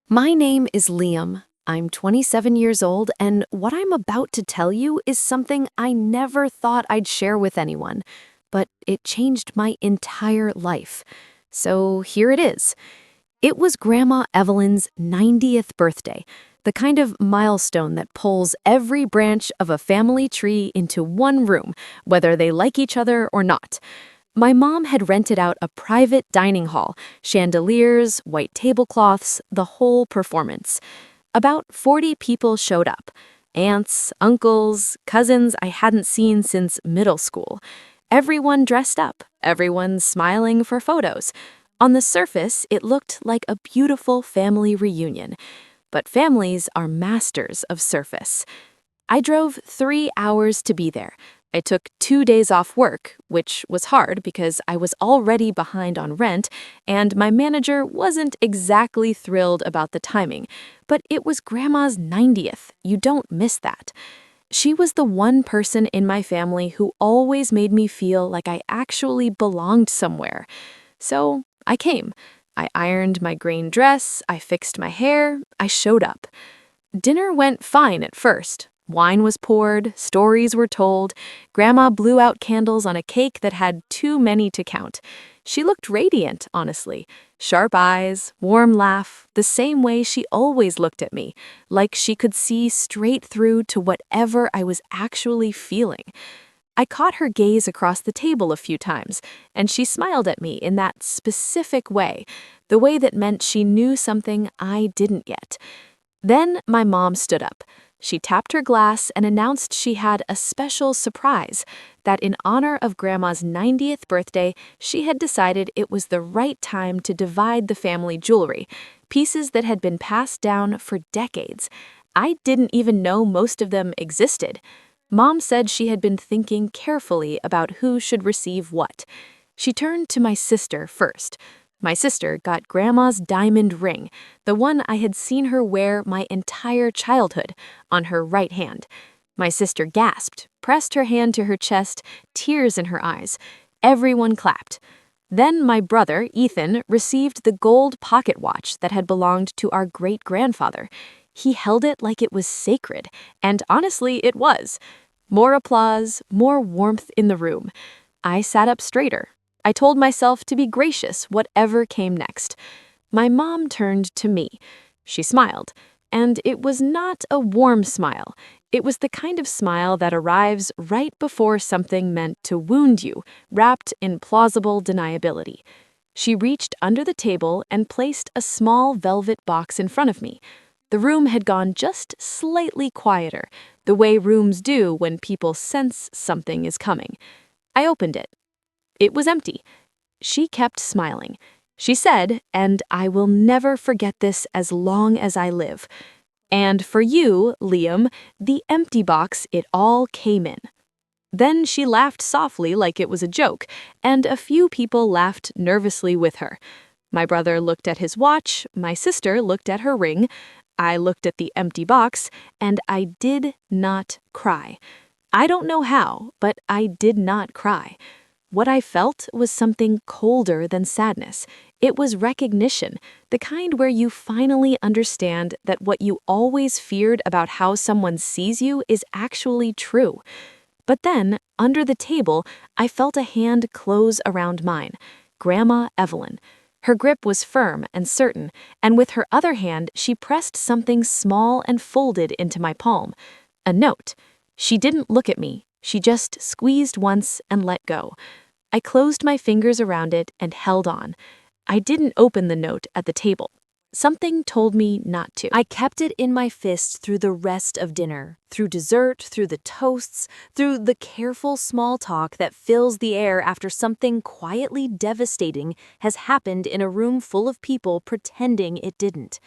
My name is Liam. I'm 27 years old, and what I'm about to tell you is something I never thought I'd share with anyone, but it changed my entire life. So here it is. It was Grandma Evelyn's 90th birthday, the kind of milestone that pulls every branch of a family tree into one room, whether they like each other or not. My mom had rented out a private dining hall, chandeliers, white tablecloths, the whole performance. About 40 people showed up. Aunts, uncles, cousins I hadn't seen since middle school. Everyone dressed up, everyone smiling for photos. On the surface, it looked like a beautiful family reunion. But families are masters of surface. I drove 3 hours to be there. I took 2 days off work, which was hard because I was already behind on rent, and my manager wasn't exactly thrilled about the timing. But it was Grandma's 90th. You don't miss that. She was the one person in my family who always made me feel like I actually belonged somewhere. So I came. I ironed my green dress, I fixed my hair, I showed up. Dinner went fine at first. Wine was poured, stories were told. Grandma blew out candles on a cake that had too many to count. She looked radiant, honestly. Sharp eyes, warm laugh, the same way she always looked at me, like she could see straight through to whatever I was actually feeling. I caught her gaze across the table a few times, and she smiled at me in that specific way, the way that meant she knew something I didn't yet. Then my mom stood up. She tapped her glass and announced she had a special surprise, that in honor of Grandma's 90th birthday, she had decided it was the right time to divide the family jewelry, pieces that had been passed down for decades. I didn't even know most of them existed. Mom said she had been thinking carefully about who should receive what. She turned to my sister first. My sister got Grandma's diamond ring, the one I had seen her wear my entire childhood, on her right hand. My sister gasped, pressed her hand to her chest, tears in her eyes. Everyone clapped. Then my brother, Ethan, received the gold pocket watch that had belonged to our great-grandfather. He held it like it was sacred, and honestly, it was. More applause, more warmth in the room. I sat up straighter. I told myself to be gracious whatever came next. My mom turned to me. She smiled, and it was not a warm smile. It was the kind of smile that arrives right before something meant to wound you, wrapped in plausible deniability. She reached under the table and placed a small velvet box in front of me. The room had gone just slightly quieter, the way rooms do when people sense something is coming. I opened it. It was empty. She kept smiling. She said, and I will never forget this as long as I live, "And for you, Liam, the empty box it all came in." Then she laughed softly like it was a joke, and a few people laughed nervously with her. My brother looked at his watch, my sister looked at her ring, I looked at the empty box, and I did not cry. I don't know how, but I did not cry. What I felt was something colder than sadness. It was recognition, the kind where you finally understand that what you always feared about how someone sees you is actually true. But then, under the table, I felt a hand close around mine. Grandma Evelyn. Her grip was firm and certain, and with her other hand, she pressed something small and folded into my palm. A note. She didn't look at me. She just squeezed once and let go. I closed my fingers around it and held on. I didn't open the note at the table. Something told me not to. I kept it in my fist through the rest of dinner, through dessert, through the toasts, through the careful small talk that fills the air after something quietly devastating has happened in a room full of people pretending it didn't.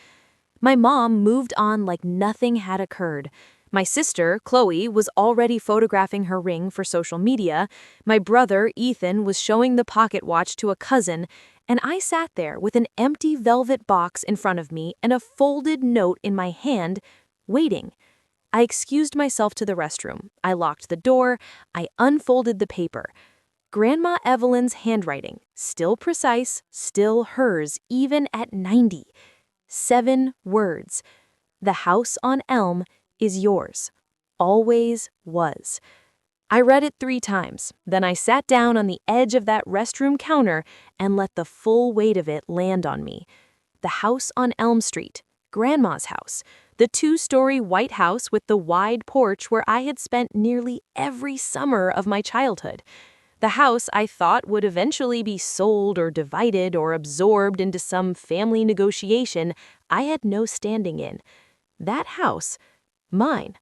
My mom moved on like nothing had occurred. My sister, Chloe, was already photographing her ring for social media. My brother, Ethan, was showing the pocket watch to a cousin, and I sat there with an empty velvet box in front of me and a folded note in my hand, waiting. I excused myself to the restroom. I locked the door. I unfolded the paper. Grandma Evelyn's handwriting, still precise, still hers, even at 90. 7 words. The house on Elm is yours. Always was. I read it 3 times. Then I sat down on the edge of that restroom counter and let the full weight of it land on me. The house on Elm Street, Grandma's house, the 2-story white house with the wide porch where I had spent nearly every summer of my childhood. The house I thought would eventually be sold or divided or absorbed into some family negotiation I had no standing in. That house, mine.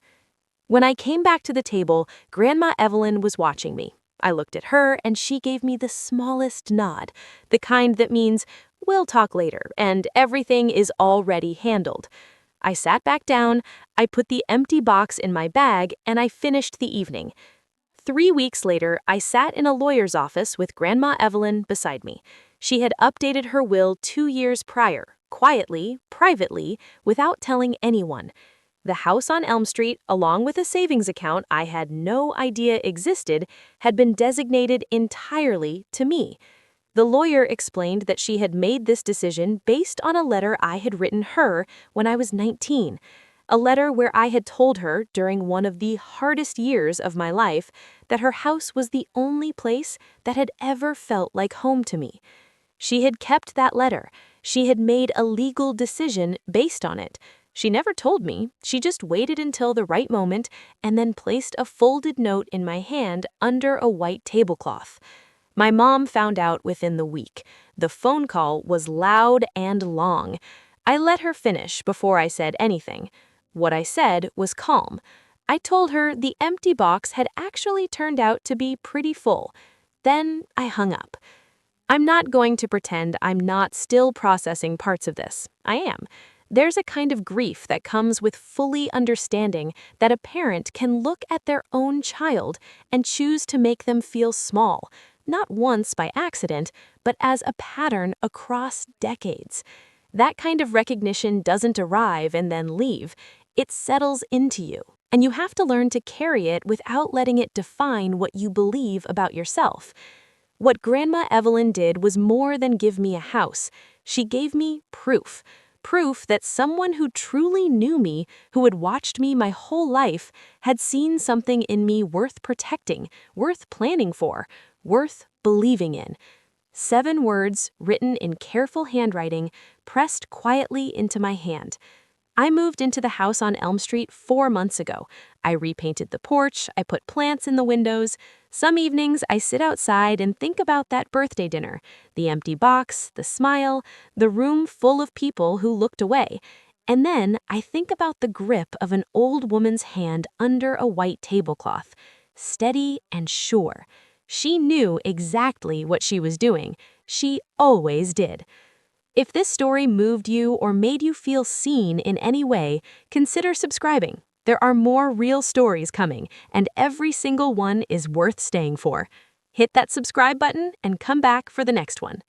When I came back to the table, Grandma Evelyn was watching me. I looked at her and she gave me the smallest nod, the kind that means, we'll talk later, and everything is already handled. I sat back down, I put the empty box in my bag, and I finished the evening. 3 weeks later, I sat in a lawyer's office with Grandma Evelyn beside me. She had updated her will 2 years prior, quietly, privately, without telling anyone. The house on Elm Street, along with a savings account I had no idea existed, had been designated entirely to me. The lawyer explained that she had made this decision based on a letter I had written her when I was 19. A letter where I had told her, during one of the hardest years of my life, that her house was the only place that had ever felt like home to me. She had kept that letter. She had made a legal decision based on it. She never told me. She just waited until the right moment and then placed a folded note in my hand under a white tablecloth. My mom found out within the week. The phone call was loud and long. I let her finish before I said anything. What I said was calm. I told her the empty box had actually turned out to be pretty full. Then I hung up. I'm not going to pretend I'm not still processing parts of this. I am. There's a kind of grief that comes with fully understanding that a parent can look at their own child and choose to make them feel small, not once by accident, but as a pattern across decades. That kind of recognition doesn't arrive and then leave. It settles into you, and you have to learn to carry it without letting it define what you believe about yourself. What Grandma Evelyn did was more than give me a house. She gave me proof. Proof that someone who truly knew me, who had watched me my whole life, had seen something in me worth protecting, worth planning for, worth believing in. 7 words, written in careful handwriting, pressed quietly into my hand. I moved into the house on Elm Street 4 months ago. I repainted the porch, I put plants in the windows. Some evenings I sit outside and think about that birthday dinner, the empty box, the smile, the room full of people who looked away. And then I think about the grip of an old woman's hand under a white tablecloth, steady and sure. She knew exactly what she was doing. She always did. If this story moved you or made you feel seen in any way, consider subscribing. There are more real stories coming, and every single one is worth staying for. Hit that subscribe button and come back for the next one.